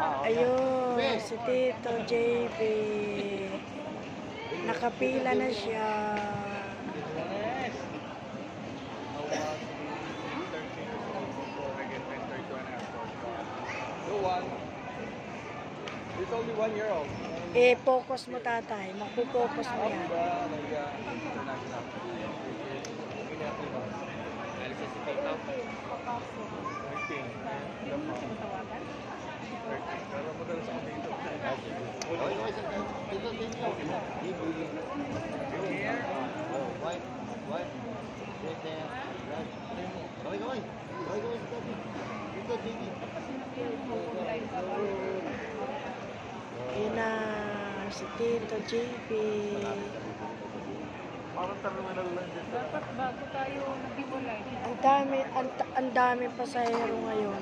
Ayun, si Tito JB. Nakapila na siya. It's only 1 year old. Focus mo tatay. Makupokus mo yan. Yun na, si Tito JB. Dapat bago tayo naghiwalay. Ang dami pasahero ngayon.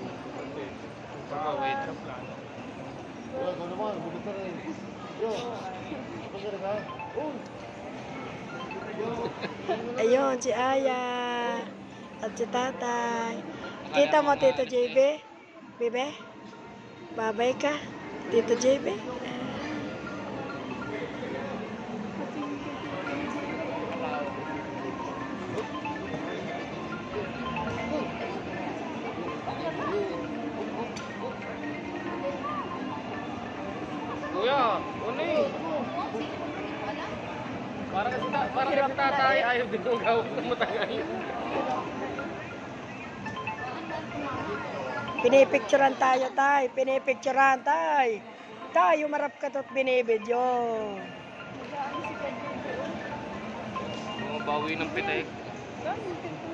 Ayun, si Aya at si Tatay. Kita mo, Tito JB? Bebe? Babay ka? Tito JB? Kuya, uni. Para kasi tatay ayaw din ng gawin ng matagal. Pinipicturan tayo, tay. Pinipicturan, tay. Tayo marap ka to't binibidyo. Mga bawi ng pitek. Ganun,